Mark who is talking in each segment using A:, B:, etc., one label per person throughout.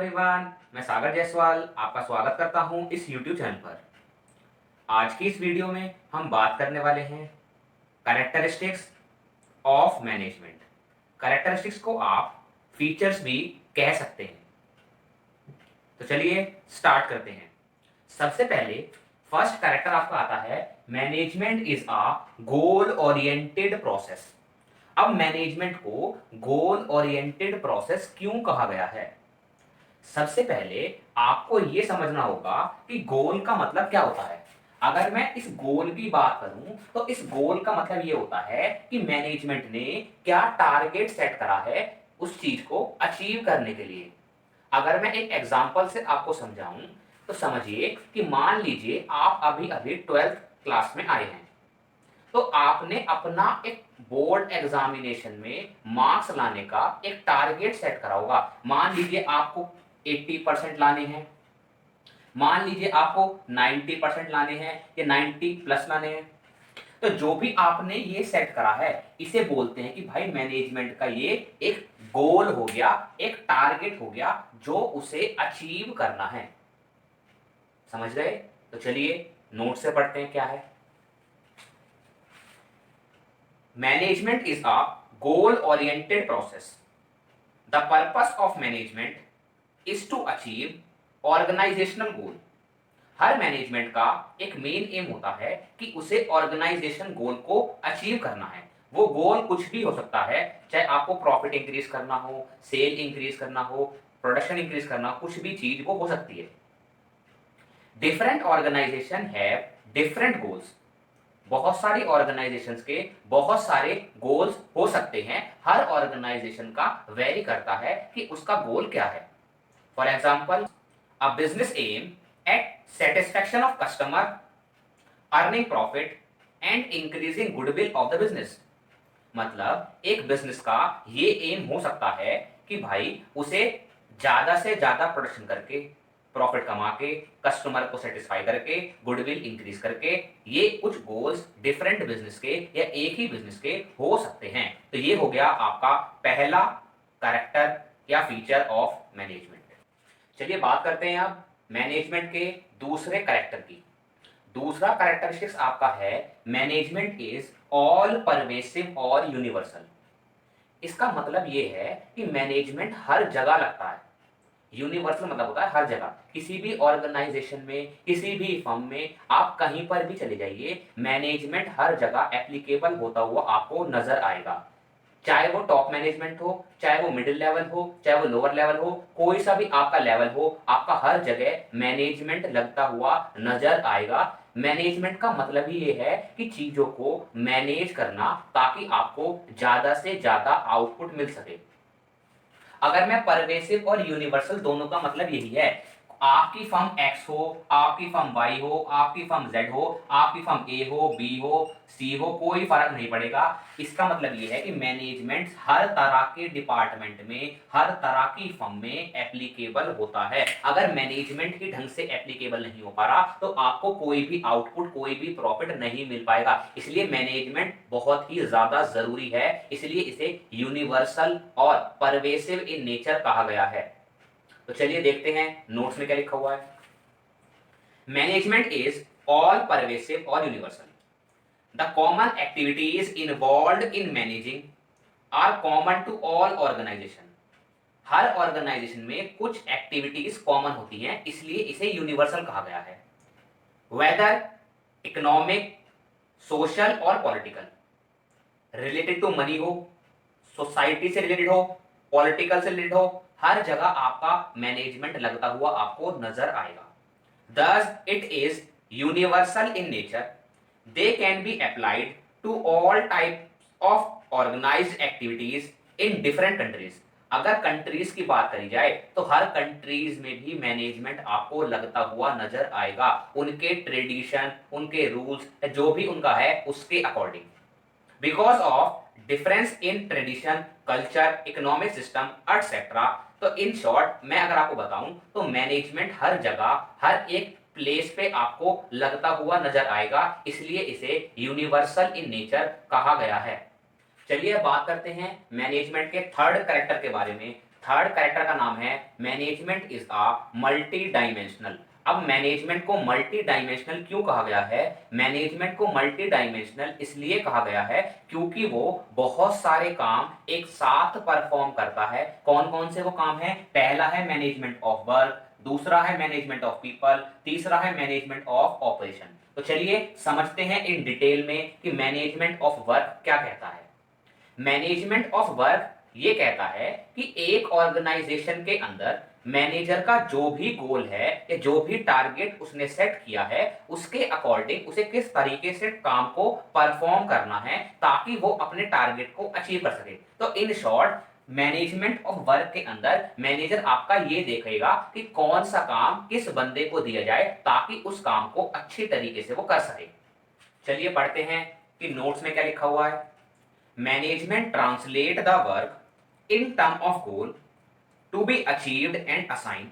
A: Everyone, मैं सागर जायसवाल आपका स्वागत करता हूं इस YouTube चैनल पर। आज की इस वीडियो में हम बात करने वाले हैं कैरेक्टरिस्टिक्स ऑफ मैनेजमेंट। कैरेक्टरिस्टिक्स को आप फीचर्स भी कह सकते हैं। तो चलिए स्टार्ट करते हैं। सबसे पहले फर्स्ट कैरेक्टर आपका आता है management is a goal oriented process. अब मैनेजमेंट को गोल ओरिएंटेड प्रोसेस क्यों कहा गया है? सबसे पहले आपको यह समझना होगा कि गोल का मतलब क्या होता है। अगर मैं इस गोल की बात करूं तो इस गोल का मतलब यह होता है कि मैनेजमेंट ने क्या टारगेट सेट करा है उस चीज को अचीव करने के लिए। अगर मैं एक एग्जांपल से आपको समझाऊं तो समझिए कि मान लीजिए आप अभी अभी 12th क्लास में आए हैं, तो आपने अपना एक बोर्ड एग्जामिनेशन में मार्क्स लाने का एक टारगेट सेट करा होगा। मान लीजिए आपको 80% लाने हैं, मान लीजिए आपको 90% लाने हैं या 90 प्लस लाने हैं। तो जो भी आपने ये सेट करा है इसे बोलते हैं कि भाई मैनेजमेंट का ये एक गोल हो गया, एक टारगेट हो गया जो उसे अचीव करना है। समझ गए? तो चलिए नोट से पढ़ते हैं क्या है। Management is a goal oriented process. The purpose of management is to achieve organisational goal. हर मैनेजमेंट का एक मेन एम होता है कि उसे ऑर्गेनाइजेशन गोल को अचीव करना है। वो गोल कुछ भी हो सकता है, चाहे आपको प्रॉफिट इंक्रीज करना हो, सेल इंक्रीज करना हो, प्रोडक्शन इंक्रीज करना हो, कुछ भी चीज वो हो सकती है। Different organisation have different goals. बहुत सारी ऑर्गेनाइजेशंस के बहुत सारे गोल्स हो सकते हैं। हर ऑर्गेनाइजेशन का वेरी करता है कि उसका गोल क्या है। For example, a business aim at satisfaction of customer, earning profit and increasing goodwill of the business। मतलब एक बिजनेस का ये एम हो सकता है कि भाई उसे ज्यादा से ज्यादा प्रोडक्शन करके, प्रॉफिट कमा के, कस्टमर को सेटिस्फाई करके, गुडविल इंक्रीज करके, ये कुछ गोल्स डिफरेंट बिजनेस के या एक ही बिजनेस के हो सकते हैं। तो ये हो गया आपका पहला कैरेक्टर या फीचर ऑफ मैनेजमेंट। चलिए बात करते हैं अब मैनेजमेंट के दूसरे कैरेक्टर की। दूसरा कैरेक्टरिस्टिक्स आपका है मैनेजमेंट इज ऑल परवेसिव और यूनिवर्सल। इसका मतलब यह है कि मैनेजमेंट हर जगह लगता है। यूनिवर्सल मतलब होता है हर जगह, किसी भी ऑर्गेनाइजेशन में, किसी भी फर्म में, आप कहीं पर भी चले जाइए, मैनेजमेंट हर जगह एप्लीकेबल होता हुआ आपको नजर आएगा। चाहे वो टॉप मैनेजमेंट हो, चाहे वो मिडिल लेवल हो, चाहे वो लोअर लेवल हो, कोई सा भी आपका लेवल हो, आपका हर जगह मैनेजमेंट लगता हुआ नजर आएगा। मैनेजमेंट का मतलब ही ये है कि चीजों को मैनेज करना ताकि आपको ज्यादा से ज्यादा आउटपुट मिल सके। अगर मैं परवेसिव और यूनिवर्सल दोनों का मतलब यही है, आपकी फर्म एक्स हो, आपकी फर्म वाई हो, आपकी फर्म जेड हो, आपकी फर्म ए हो, बी हो, सी हो, कोई फर्क नहीं पड़ेगा। इसका मतलब यह है कि मैनेजमेंट हर तरह के डिपार्टमेंट में, हर तरह की फर्म में एप्लीकेबल होता है। अगर मैनेजमेंट ही ढंग से एप्लीकेबल नहीं हो पा रहा तो आपको कोई भी आउटपुट, कोई भी प्रॉफिट नहीं मिल पाएगा। इसलिए मैनेजमेंट बहुत ही ज्यादा जरूरी है, इसलिए इसे यूनिवर्सल और परवेसिव इन नेचर कहा गया है। तो चलिए देखते हैं नोट्स में क्या लिखा हुआ है। मैनेजमेंट इज ऑल परवेसिव और universal. The common activities involved in managing are common to all organization. हर ऑर्गेनाइजेशन में कुछ एक्टिविटीज कॉमन होती हैं, इसलिए इसे यूनिवर्सल कहा गया है। वेदर इकोनॉमिक, सोशल और पॉलिटिकल, रिलेटेड टू मनी हो, सोसाइटी से रिलेटेड हो, पॉलिटिकल से रिलेटेड हो, हर जगह आपका मैनेजमेंट लगता हुआ आपको नजर आएगा। Thus it is universal in nature. They can be applied to all types of organized activities in different countries. अगर कंट्रीज की बात करी जाए तो हर कंट्रीज में भी मैनेजमेंट आपको लगता हुआ नजर आएगा, उनके ट्रेडिशन, उनके रूल्स, जो भी उनका है उसके according. Because of difference in tradition, culture, economic system etcetera. तो इन शॉर्ट मैं अगर आपको बताऊं तो मैनेजमेंट हर जगह, हर एक प्लेस पे आपको लगता हुआ नजर आएगा, इसलिए इसे यूनिवर्सल इन नेचर कहा गया है। चलिए अब बात करते हैं मैनेजमेंट के थर्ड कैरेक्टर के बारे में। थर्ड कैरेक्टर का नाम है management is a multi dimensional. अब मैनेजमेंट को मल्टी डायमेंशनल क्यों कहा गया है? मैनेजमेंट को मल्टी डायमेंशनल इसलिए कहा गया है क्योंकि वो बहुत सारे काम एक साथ परफॉर्म करता है। कौन कौन से वो काम है? पहला है मैनेजमेंट ऑफ वर्क, दूसरा है मैनेजमेंट ऑफ पीपल, तीसरा है मैनेजमेंट ऑफ ऑपरेशन। तो चलिए समझते हैं इन डिटेल में कि मैनेजमेंट ऑफ वर्क क्या कहता है। मैनेजमेंट ऑफ वर्क ये कहता है कि एक ऑर्गेनाइजेशन के अंदर मैनेजर का जो भी गोल है या जो भी टारगेट उसने सेट किया है उसके अकॉर्डिंग उसे किस तरीके से काम को परफॉर्म करना है ताकि वो अपने टारगेट को अचीव कर सके। तो in short management of work के अंदर मैनेजर आपका ये देखेगा कि कौन सा काम किस बंदे को दिया जाए ताकि उस काम को अच्छी तरीके से वो कर सके। चलिए पढ़ते हैं कि नोट्स में क्या लिखा हुआ है। Management translate the work in term of goal to be achieved and assign.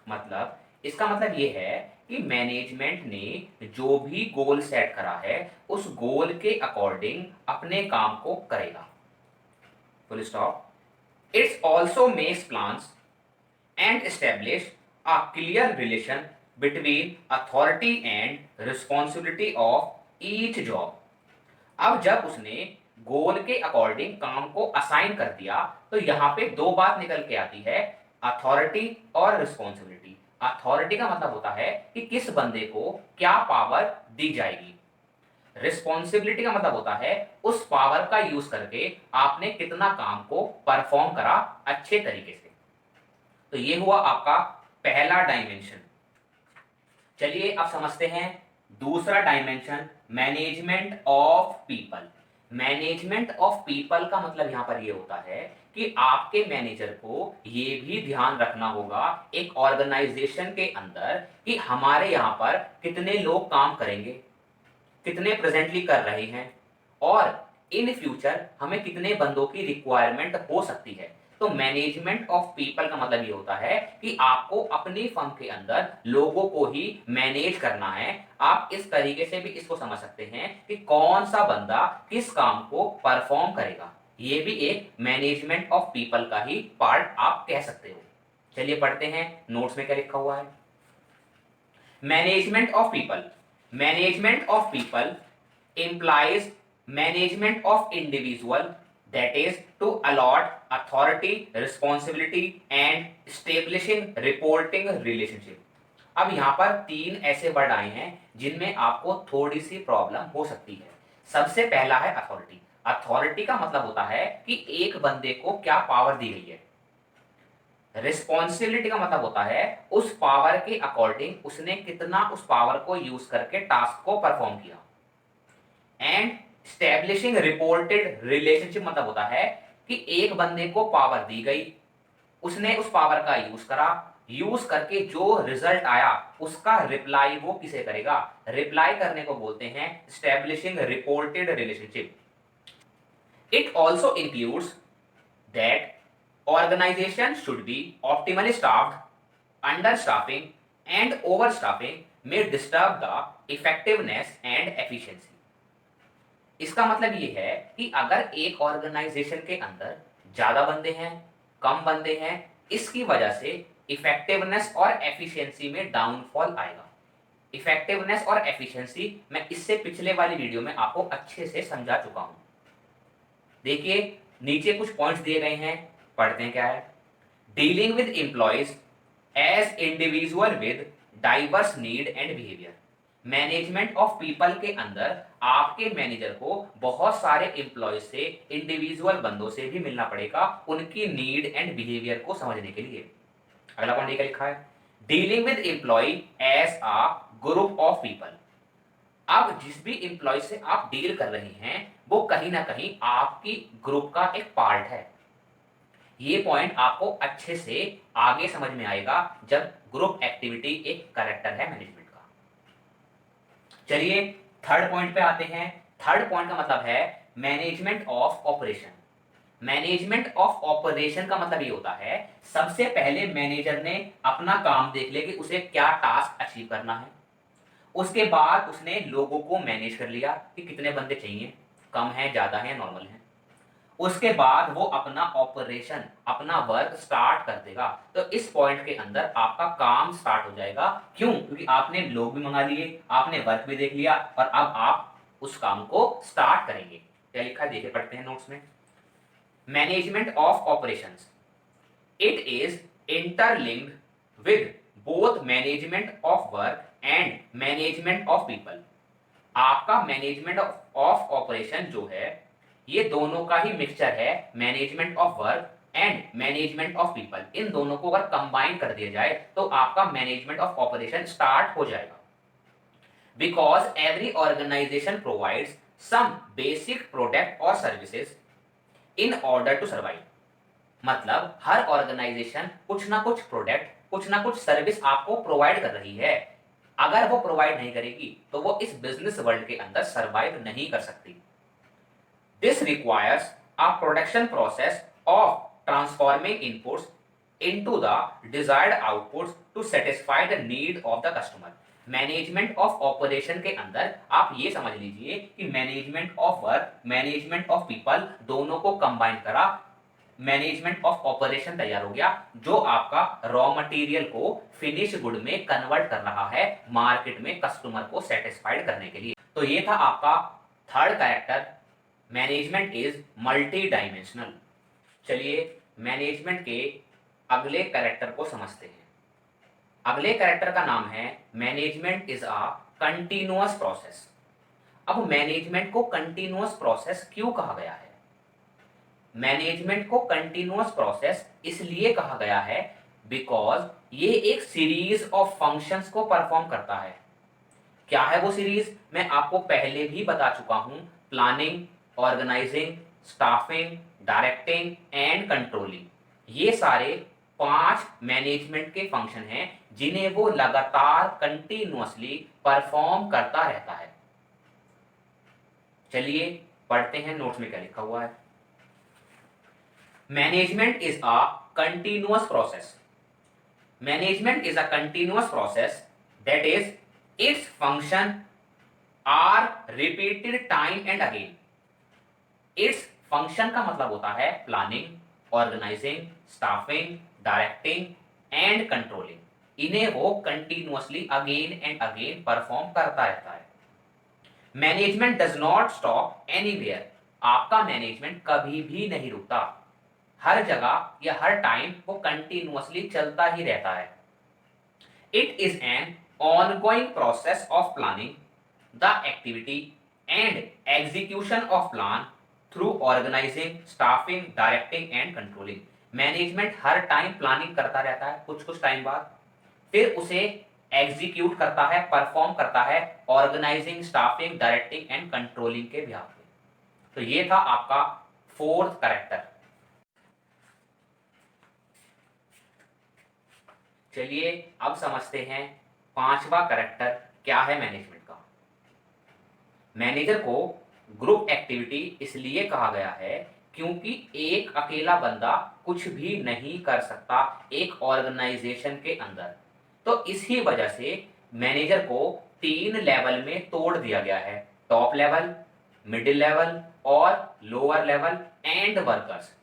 A: मतलब इसका मतलब ये है कि मैनेजमेंट ने जो भी गोल सेट करा है उस गोल के अकॉर्डिंग अपने काम को करेगा। Full stop. It's also makes plans and establish a clear relation between authority and responsibility of each job. अब जब उसने गोल के अकॉर्डिंग काम को असाइन कर दिया तो यहां पे दो बात निकल के आती है, अथॉरिटी और रिस्पॉन्सिबिलिटी। अथॉरिटी का मतलब होता है कि किस बंदे को क्या पावर दी जाएगी। रिस्पॉन्सिबिलिटी का मतलब होता है उस पावर का यूज करके आपने कितना काम को परफॉर्म करा अच्छे तरीके से। तो ये हुआ आपका पहला डायमेंशन। चलिए अब समझते हैं दूसरा dimension, management of people. Management of people का मतलब यहां पर ये होता है कि आपके मैनेजर को ये भी ध्यान रखना होगा एक ऑर्गेनाइजेशन के अंदर कि हमारे यहां पर कितने लोग काम करेंगे, कितने प्रेजेंटली कर रहे हैं और इन फ्यूचर हमें कितने बंदों की रिक्वायरमेंट हो सकती है। तो मैनेजमेंट ऑफ पीपल का मतलब ये होता है कि आपको अपनी फर्म के अंदर लोगों को ही मैनेज करना है। आप इस तरीके से भी इसको समझ सकते हैं कि कौन सा बंदा किस काम को परफॉर्म करेगा। ये भी एक मैनेजमेंट ऑफ पीपल का ही पार्ट आप कह सकते हो। चलिए पढ़ते हैं नोट्स में क्या लिखा हुआ है। Management of people. Management of people implies management of individual, that is to allot authority, responsibility and establishing reporting relationship। अब यहां पर तीन ऐसे वर्ड आए हैं जिनमें आपको थोड़ी सी प्रॉब्लम हो सकती है। सबसे पहला है अथॉरिटी। अथॉरिटी का मतलब होता है कि एक बंदे को क्या पावर दी गई है। रिस्पॉन्सिबिलिटी का मतलब होता है उस पावर के अकॉर्डिंग उसने कितना उस पावर को यूज करके टास्क को परफॉर्म किया। एंड स्टैब्लिशिंग रिपोर्टेड रिलेशनशिप मतलब होता है कि एक बंदे को पावर दी गई, उसने उस पावर का यूज करा, यूज करके जो रिजल्ट आया उसका रिप्लाई वो किसे करेगा। रिप्लाई करने को बोलते हैं establishing reported relationship. It also includes that organization should be optimally staffed, understaffing and overstaffing may disturb the effectiveness and efficiency। इसका मतलब ये है कि अगर एक ऑर्गेनाइजेशन के अंदर ज्यादा बंदे हैं, कम बंदे हैं, इसकी वजह से इफेक्टिवनेस और एफिशिएंसी में डाउनफॉल आएगा। इफेक्टिवनेस और एफिशिएंसी मैं इससे पिछले वाली वीडियो में आपको अच्छे से समझा चुका हूं। देखिए नीचे कुछ पॉइंट्स दिए गए हैं, पढ़ते हैं क्या है। Dealing with employees as individual with diverse need and behaviour. Management of people के अंदर आपके मैनेजर को बहुत सारे एम्प्लॉयज से, इंडिविजुअल बंदों से भी मिलना पड़ेगा उनकी नीड एंड बिहेवियर को समझने के लिए। अगला पॉइंट लिखा है dealing with employee as a group of people. अब जिस भी एम्प्लॉय से आप डील कर रहे हैं वो कहीं ना कहीं आपकी ग्रुप का एक पार्ट है। ये पॉइंट आपको अच्छे से आगे समझ में आएगा जब ग्रुप एक्टिविटी एक कैरेक्टर है मैनेजमेंट का। चलिए थर्ड पॉइंट पे आते हैं। थर्ड पॉइंट का मतलब है management of operation. Management of operation का मतलब ये होता है सबसे पहले मैनेजर ने अपना काम देख लिया कि उसे क्या टास्क अचीव करना है। उसके बाद उसने लोगों को मैनेज कर लिया कि कितने बंदे चाहिए, कम है, ज्यादा है, नॉर्मल है। उसके बाद वो अपना ऑपरेशन, अपना वर्क स्टार्ट कर देगा। तो इस पॉइंट के अंदर आपका काम स्टार्ट हो जाएगा। क्यों? क्योंकि आपने लोग भी मंगा लिए, आपने वर्क भी देख लिया और अब आप उस काम को स्टार्ट करेंगे। क्या लिखा है देखिए, पढ़ते हैं नोट्स में। Management of operations, it is interlinked with both management of work and management of people। आपका मैनेजमेंट ऑफ ऑपरेशन जो है ये दोनों का ही मिक्सचर है, management of work and management of people. इन दोनों को अगर कंबाइन कर दिया जाए तो आपका मैनेजमेंट ऑफ ऑपरेशन स्टार्ट हो जाएगा। Because every organisation provides some basic product और services in order to survive. मतलब हर ऑर्गेनाइजेशन कुछ ना कुछ प्रोडक्ट, कुछ ना कुछ सर्विस आपको प्रोवाइड कर रही है। अगर वो प्रोवाइड नहीं करेगी तो वो इस बिजनेस वर्ल्ड के अंदर सर्वाइव नहीं कर सकती। This requires a production process of transforming inputs into the desired outputs to satisfy the need of the customer. Management of operation के अंदर आप ये समझ लीजिए कि management of work, management of people दोनों को कंबाइन करा, मैनेजमेंट ऑफ ऑपरेशन तैयार हो गया, जो आपका रॉ मटेरियल को फिनिश गुड में कन्वर्ट कर रहा है मार्केट में कस्टमर को सेटिस्फाइड करने के लिए। तो ये था आपका third character, management is multi dimensional. चलिए मैनेजमेंट के अगले कैरेक्टर को समझते हैं। अगले कैरेक्टर का नाम है management is a continuous process. अब मैनेजमेंट को कंटिन्यूअस प्रोसेस क्यों कहा गया है? मैनेजमेंट को कंटिन्यूअस प्रोसेस इसलिए कहा गया है बिकॉज ये एक सीरीज ऑफ फंक्शंस को परफॉर्म करता है। क्या है वो सीरीज? मैं आपको पहले भी बता चुका हूं, planning, organizing, staffing, directing and controlling. ये सारे 5 मैनेजमेंट के फंक्शन हैं जिन्हें वो लगातार कंटिन्यूअसली परफॉर्म करता रहता है। चलिए पढ़ते हैं नोट्स में क्या लिखा हुआ है। Management is a continuous process. Management is a continuous process that is its function are repeated time and again. Its function का मतलब होता है planning, organizing, staffing, directing and controlling. इन्हें वो continuously again and again perform करता रहता है। Management does not stop anywhere. आपका मैनेजमेंट कभी भी नहीं रुकता, हर जगह या हर टाइम वो कंटिन्यूअसली चलता ही रहता है। It is an ongoing process of planning the activity and execution of plan through organizing, staffing, directing and controlling. Management हर टाइम प्लानिंग करता रहता है, कुछ कुछ टाइम बाद फिर उसे एग्जीक्यूट करता है, परफॉर्म करता है organizing, staffing, directing and controlling के बिहाफ पे। तो ये था आपका फोर्थ कैरेक्टर। चलिए अब समझते हैं पांचवा कैरेक्टर क्या है मैनेजमेंट का। मैनेजर को ग्रुप एक्टिविटी इसलिए कहा गया है क्योंकि एक अकेला बंदा कुछ भी नहीं कर सकता एक ऑर्गेनाइजेशन के अंदर। तो इसी वजह से मैनेजर को 3 लेवल में तोड़ दिया गया है, टॉप लेवल, मिडिल लेवल और लोअर लेवल एंड वर्कर्स।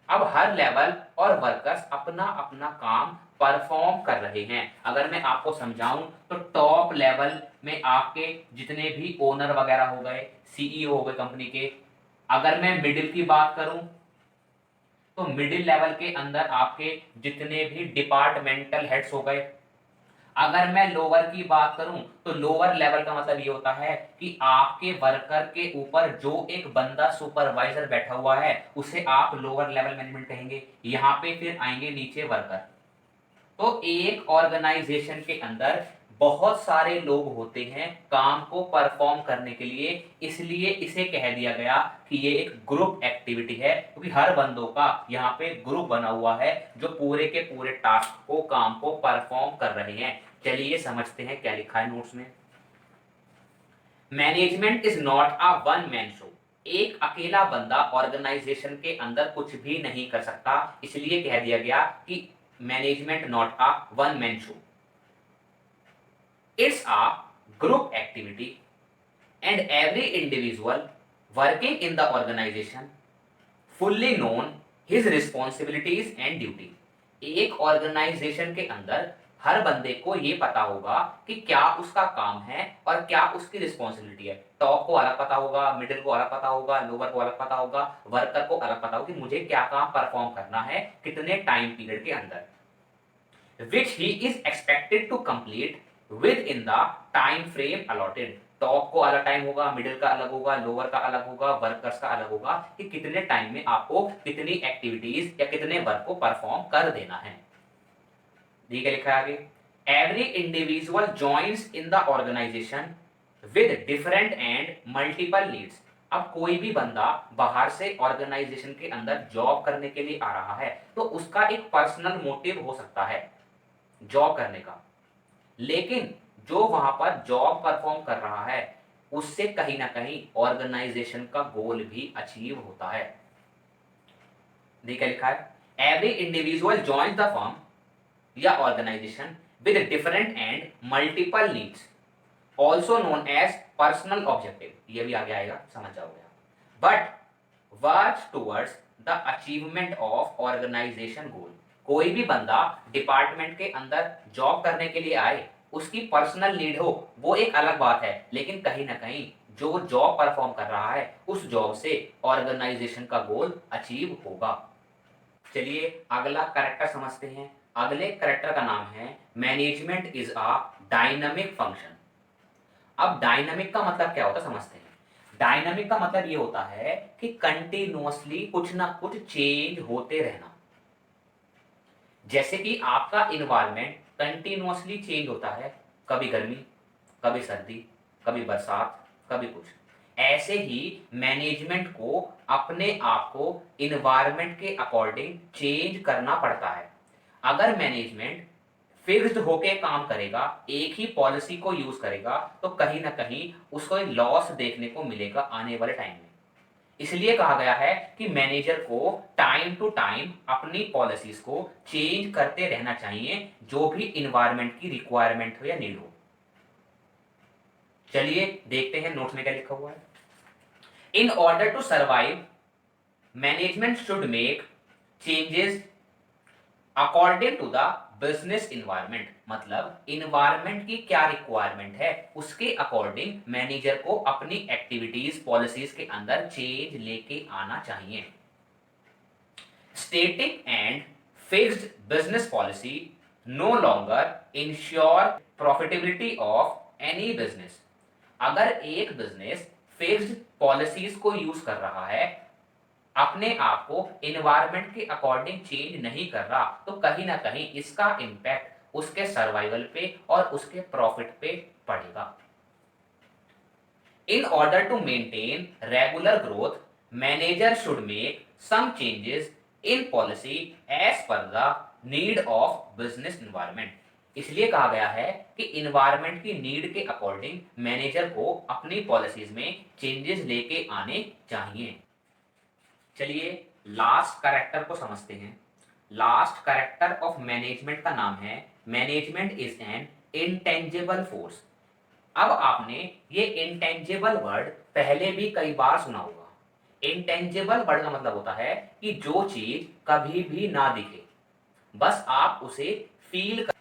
A: अब हर लेवल और वर्कर्स अपना अपना काम परफॉर्म कर रहे हैं। अगर मैं आपको समझाऊं तो टॉप लेवल में आपके जितने भी ओनर वगैरह हो गए, सीईओ हो गए कंपनी के। अगर मैं मिडिल की बात करूं तो मिडिल लेवल के अंदर आपके जितने भी डिपार्टमेंटल हेड्स हो गए। अगर मैं लोअर की बात करूं तो लोअर लेवल का मतलब ये होता है कि आपके वर्कर के ऊपर जो एक बंदा सुपरवाइजर बैठा हुआ है उसे आप लोअर लेवल मैनेजमेंट कहेंगे। यहां पे फिर आएंगे नीचे वर्कर। तो एक ऑर्गेनाइजेशन के अंदर बहुत सारे लोग होते हैं काम को परफॉर्म करने के लिए, इसलिए इसे कह दिया गया कि ये एक ग्रुप एक्टिविटी है क्योंकि हर बंदों का यहाँ पे ग्रुप बना हुआ है जो पूरे के पूरे टास्क को, काम को परफॉर्म कर रहे हैं। चलिए समझते हैं क्या लिखा है नोट्स में। Management is not a one man show. एक अकेला बंदा ऑर्गेनाइजेशन के अंदर कुछ भी नहीं कर सकता, इसलिए कह दिया गया कि management not a one man show, it's a group activity and every individual working in the organization fully known his responsibilities and duty। एक ऑर्गेनाइजेशन के अंदर हर बंदे को ये पता होगा कि क्या उसका काम है और क्या उसकी रिस्पॉन्सिबिलिटी है। टॉप को अलग पता होगा, मिडिल को अलग पता होगा, लोअर को अलग पता होगा, वर्कर को अलग पता होगा कि मुझे क्या काम परफॉर्म करना है कितने टाइम पीरियड के अंदर, which he is expected to complete within the time frame allotted। Top को अलग टाइम होगा, मिडिल का अलग होगा, लोअर का अलग होगा, वर्कर्स का अलग होगा कि कितने टाइम में आपको कितनी एक्टिविटीज या कितने वर्क को परफॉर्म कर देना है। ठीक है, लिखा है आगे, every individual joins in the organization with different and multiple needs. अब कोई भी बंदा बाहर से ऑर्गेनाइजेशन के अंदर जॉब करने के लिए आ रहा है तो उसका एक पर्सनल मोटिव हो सकता है जॉब करने का, लेकिन जो वहां पर जॉब परफॉर्म कर रहा है उससे कहीं ना कहीं ऑर्गेनाइजेशन का गोल भी अचीव होता है। देखिए लिखा है, every individual join the firm या organisation with different and multiple needs also known as personal objective. ये भी आगे आएगा, समझ जाओगे आप। But work towards the achievement of organisation goal. कोई भी बंदा डिपार्टमेंट के अंदर जॉब करने के लिए आए, उसकी पर्सनल नीड हो वो एक अलग बात है, लेकिन कहीं ना कहीं जो जॉब परफॉर्म कर रहा है उस जॉब से ऑर्गेनाइजेशन का गोल अचीव होगा। चलिए अगला करेक्टर समझते हैं। अगले करेक्टर का नाम है management is a dynamic function. अब डायनामिक का मतलब क्या होता है समझते हैं। डायनामिक का मतलब ये होता है कि कंटिन्यूअसली कुछ ना कुछ चेंज होते रहना। जैसे कि आपका इन्वायरमेंट कंटिन्यूअसली चेंज होता है, कभी गर्मी, कभी सर्दी, कभी बरसात, कभी कुछ। ऐसे ही मैनेजमेंट को अपने आप को इन्वायरमेंट के अकॉर्डिंग चेंज करना पड़ता है। अगर मैनेजमेंट फिक्स्ड होके काम करेगा, एक ही पॉलिसी को यूज करेगा, तो कहीं ना कहीं उसको लॉस देखने को मिलेगा आने वाले टाइम में। इसलिए कहा गया है कि मैनेजर को टाइम टू टाइम अपनी पॉलिसीज को चेंज करते रहना चाहिए, जो भी इन्वायरमेंट की रिक्वायरमेंट हो या नीड हो। चलिए देखते हैं नोट्स में क्या लिखा हुआ है। In order to survive management should make changes according to the business environment. मतलब इन्वायरमेंट की क्या रिक्वायरमेंट है उसके अकॉर्डिंग मैनेजर को अपनी एक्टिविटीज पॉलिसीज के अंदर चेंज लेके आना चाहिए। Static and fixed business policy no longer ensure profitability of any business. अगर एक बिजनेस फिक्स्ड पॉलिसीज को यूज कर रहा है, अपने आप को इन्वायरमेंट के अकॉर्डिंग चेंज नहीं कर रहा, तो कहीं ना कहीं इसका इंपैक्ट उसके सर्वाइवल पे और उसके प्रॉफिट पे पड़ेगा। In order to maintain regular growth manager should make some changes in policy as per the need of business environment. इसलिए कहा गया है कि इन्वायरमेंट की नीड के अकॉर्डिंग मैनेजर को अपनी पॉलिसीज में चेंजेस लेके आने चाहिए। चलिए लास्ट कैरेक्टर को समझते हैं। लास्ट कैरेक्टर ऑफ मैनेजमेंट का नाम है management is an intangible force. अब आपने ये इंटेंजिबल वर्ड पहले भी कई बार सुना होगा। इंटेंजिबल वर्ड का मतलब होता है कि जो चीज कभी भी ना दिखे, बस आप उसे फील कर।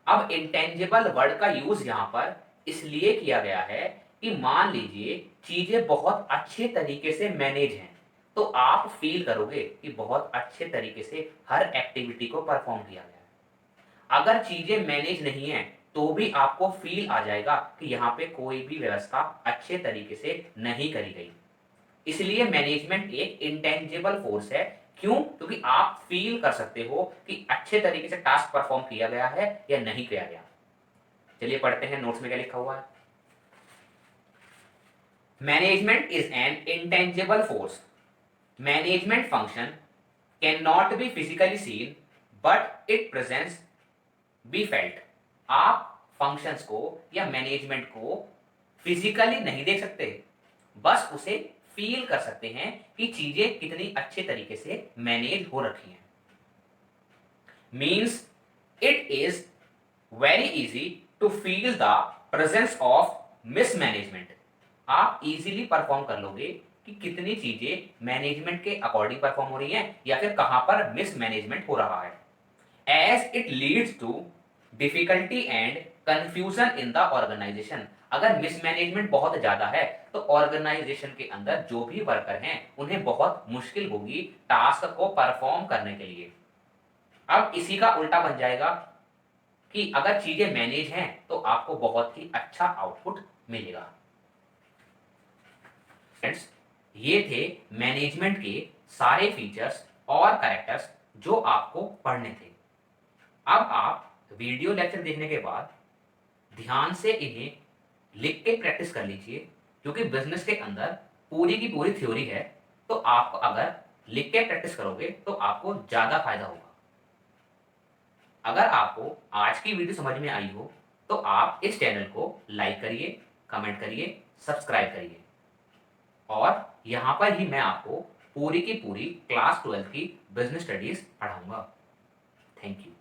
A: अब इंटेंजिबल वर्ड का यूज यहां पर इसलिए किया गया है कि मान लीजिए चीजें बहुत अच्छे तरीके से मैनेज हैं, तो आप फील करोगे कि बहुत अच्छे तरीके से हर एक्टिविटी को परफॉर्म किया गया है। अगर चीजें मैनेज नहीं है तो भी आपको फील आ जाएगा कि यहाँ पे कोई भी व्यवस्था अच्छे तरीके से नहीं करी गई। इसलिए मैनेजमेंट एक इंटेंजिबल फोर्स है। क्यों? क्योंकि आप फील कर सकते हो कि अच्छे तरीके से टास्क परफॉर्म किया गया है या नहीं किया गया। चलिए पढ़ते हैं नोट्स में क्या लिखा हुआ है। Management is an intangible force. Management function can not be physically seen but it presence be felt. आप फंक्शंस को या मैनेजमेंट को फिजिकली नहीं देख सकते, बस उसे फील कर सकते हैं कि चीजें कितनी अच्छे तरीके से मैनेज हो रखी हैं। Means it is very easy to feel the presence of mismanagement. आप इजीली परफॉर्म कर लोगे कि कितनी चीजें मैनेजमेंट के अकॉर्डिंग परफॉर्म हो रही हैं या फिर कहां पर मिसमैनेजमेंट हो रहा है, as it leads to difficulty and confusion in the organization. अगर मिसमैनेजमेंट बहुत ज्यादा है तो ऑर्गेनाइजेशन के अंदर जो भी वर्कर हैं उन्हें बहुत मुश्किल होगी टास्क को परफॉर्म करने के लिए। अब इसी का उल्टा बन जाएगा कि अगर चीजें मैनेज हैं तो आपको बहुत ही अच्छा आउटपुट मिलेगा। फ्रेंड्स, ये थे मैनेजमेंट के सारे फीचर्स और कैरेक्टर्स जो आपको पढ़ने थे। अब आप वीडियो लेक्चर देखने के बाद ध्यान से इन्हें लिख के प्रैक्टिस कर लीजिए, क्योंकि बिजनेस के अंदर पूरी की पूरी थ्योरी है, तो आप अगर लिख के प्रैक्टिस करोगे तो आपको ज़्यादा फायदा होगा। अगर आपको आज की वीडियो समझ में आई हो तो आप इस चैनल को लाइक करिए, कमेंट करिए, सब्सक्राइब करिए, और यहाँ पर ही मैं आपको पूरी की पूरी क्लास 12 की बिजनेस स्टडीज पढ़ाऊंगा। Thank you.